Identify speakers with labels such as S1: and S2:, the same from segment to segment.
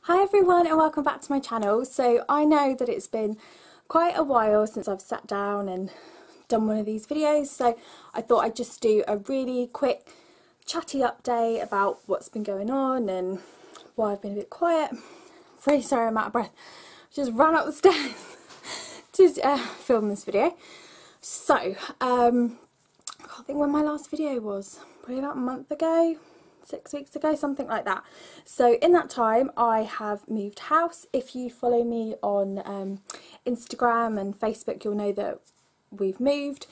S1: Hi everyone and welcome back to my channel. So I know that it's been quite a while since I've sat down and done one of these videos, so I thought I'd just do a really quick chatty update about what's been going on and why I've been a bit quiet. Really sorry I'm out of breath. Just ran up the stairs to film this video. So I can't think when my last video was, probably about a month ago, 6 weeks ago, something like that. So in that time I have moved house. If you follow me on Instagram and Facebook, you'll know that we've moved.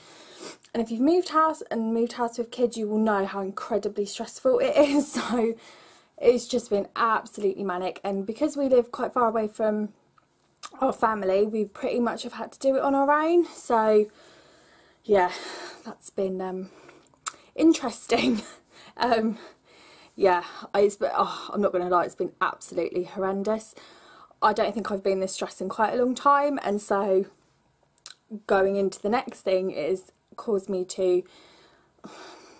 S1: And if you've moved house with kids, you will know how incredibly stressful it is. So it's just been absolutely manic, and because we live quite far away from our family, we pretty much have had to do it on our own. So yeah, that's been interesting. Yeah, I'm not going to lie, it's been absolutely horrendous. I don't think I've been this stressed in quite a long time, and so going into the next thing is caused me to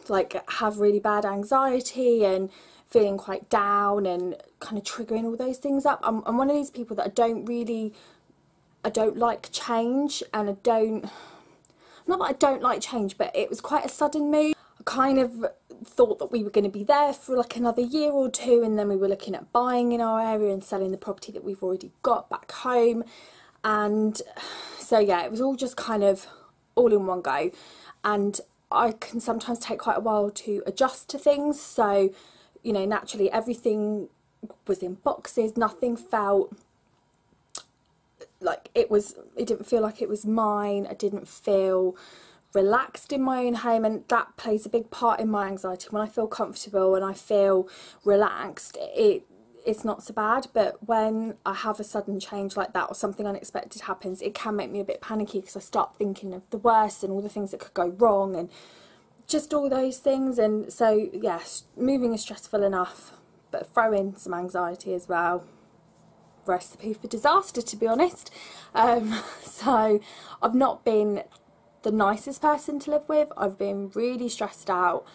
S1: like have really bad anxiety and feeling quite down and kind of triggering all those things up. I'm one of these people that I don't like change, and not that I don't like change, but it was quite a sudden move. I kind of thought that we were going to be there for like another year or two, and then we were looking at buying in our area and selling the property that we've already got back home. And so yeah, it was all just kind of all in one go, and I can sometimes take quite a while to adjust to things. So, you know, naturally everything was in boxes, nothing felt like it didn't feel like it was mine. I didn't feel relaxed in my own home, and that plays a big part in my anxiety. When I feel comfortable and I feel relaxed, it's not so bad, but when I have a sudden change like that or something unexpected happens, it can make me a bit panicky, because I start thinking of the worst and all the things that could go wrong and just all those things. And so yes, moving is stressful enough, but throw in some anxiety as well. Recipe for disaster, to be honest. So I've not been the nicest person to live with. I've been really stressed out,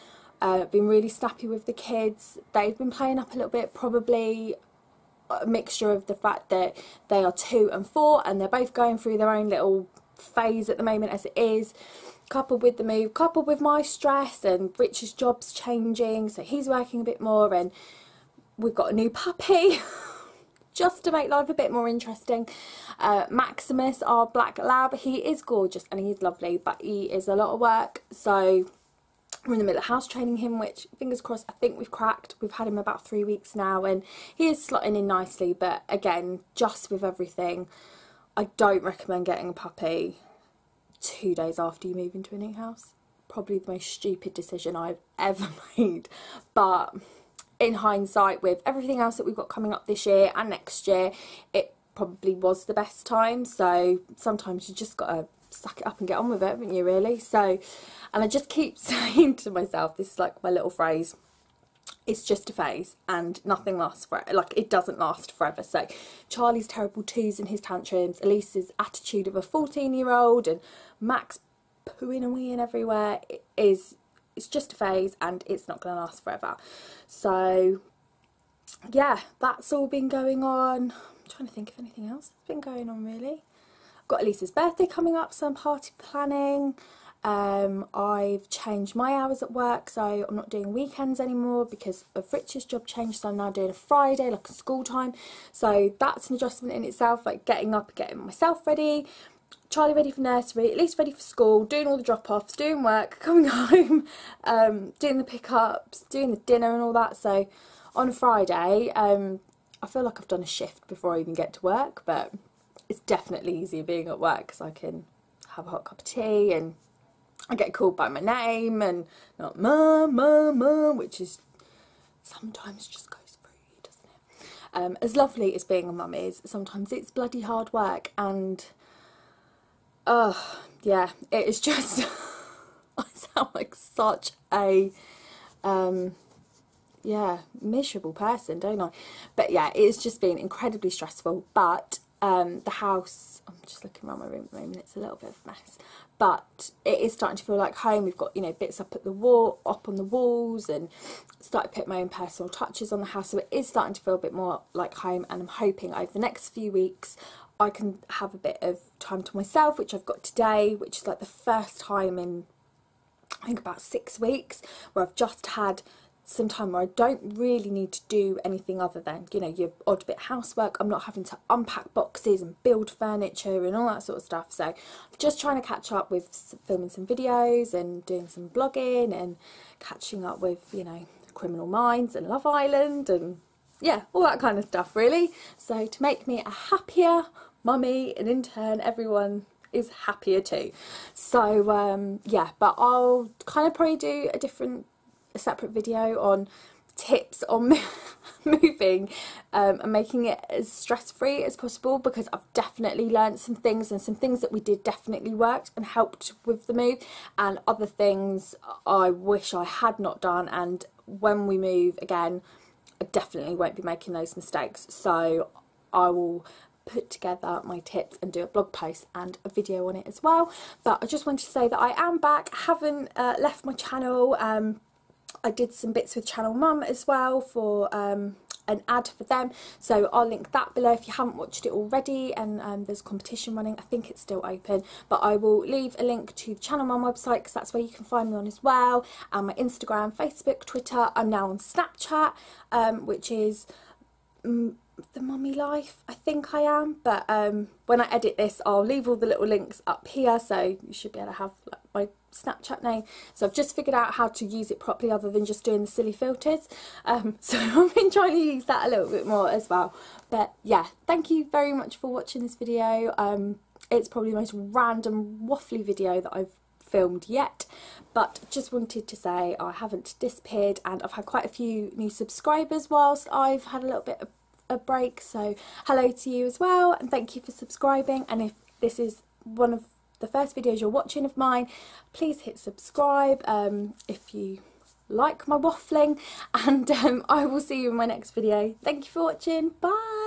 S1: been really snappy with the kids. They've been playing up a little bit, probably a mixture of the fact that they are 2 and 4 and they're both going through their own little phase at the moment as it is, coupled with the move, coupled with my stress, and Rich's job's changing, so he's working a bit more, and we've got a new puppy just to make life a bit more interesting. Maximus, our black lab, he is gorgeous and he's lovely, but he is a lot of work. So we're in the middle of house training him, which fingers crossed I think we've cracked. We've had him about 3 weeks now and he is slotting in nicely, but again, just with everything, I don't recommend getting a puppy 2 days after you move into a new house. Probably the most stupid decision I've ever made, but in hindsight, with everything else that we've got coming up this year and next year, it probably was the best time. So sometimes you just gotta suck it up and get on with it, haven't you, really? So, and I just keep saying to myself, this is like my little phrase, it's just a phase and nothing lasts forever. Like, it doesn't last forever. So Charlie's terrible twos and his tantrums, Elise's attitude of a 14-year-old, and Max pooing and weeing everywhere, it's just a phase and it's not going to last forever. So yeah, that's all been going on. I'm trying to think of anything else that's been going on, really. I've got Elisa's birthday coming up, so I'm party planning. I've changed my hours at work, so I'm not doing weekends anymore because of Rich's job change, so I'm now doing a Friday, like a school time. So that's an adjustment in itself, like getting up and getting myself ready, Charlie ready for nursery, at least ready for school, doing all the drop-offs, doing work, coming home, doing the pickups, doing the dinner and all that. So on Friday, I feel like I've done a shift before I even get to work, but it's definitely easier being at work because I can have a hot cup of tea and I get called by my name and not mum, mum, mum, which is sometimes just goes through, doesn't it? As lovely as being a mum is, sometimes it's bloody hard work, and yeah, it is just I sound like such a yeah, miserable person, don't I? But yeah, it's just been incredibly stressful. But the house, I'm just looking around my room at the moment, it's a little bit of a mess, but it is starting to feel like home. We've got, you know, bits up at the wall, up on the walls, and started to put my own personal touches on the house, so it is starting to feel a bit more like home. And I'm hoping over the next few weeks I can have a bit of time to myself, which I've got today, which is like the first time in I think about 6 weeks where I've just had some time where I don't really need to do anything other than, you know, your odd bit of housework. I'm not having to unpack boxes and build furniture and all that sort of stuff. So I'm just trying to catch up with filming some videos and doing some blogging and catching up with, you know, Criminal Minds and Love Island and yeah, all that kind of stuff really. So to make me a happier mummy, and in turn everyone is happier too. So yeah, but I'll kind of probably do a separate video on tips on moving and making it as stress-free as possible, because I've definitely learned some things, and some things that we did definitely worked and helped with the move, and other things I wish I had not done, and when we move again I definitely won't be making those mistakes. So I will put together my tips and do a blog post and a video on it as well. But I just wanted to say that I am back, haven't left my channel. I did some bits with Channel Mum as well for an ad for them, so I'll link that below if you haven't watched it already. And there's a competition running, I think it's still open, but I will leave a link to the Channel Mum website because that's where you can find me on as well, and my Instagram, Facebook, Twitter. I'm now on Snapchat, which is The Mummy Life, I think I am, but when I edit this I'll leave all the little links up here, so you should be able to have like, my Snapchat name. So I've just figured out how to use it properly other than just doing the silly filters, so I've been trying to use that a little bit more as well. But yeah, thank you very much for watching this video. It's probably the most random waffly video that I've filmed yet, but just wanted to say I haven't disappeared, and I've had quite a few new subscribers whilst I've had a little bit of a break, so hello to you as well, and thank you for subscribing. And if this is one of the first videos you're watching of mine, please hit subscribe if you like my waffling, and I will see you in my next video. Thank you for watching. Bye.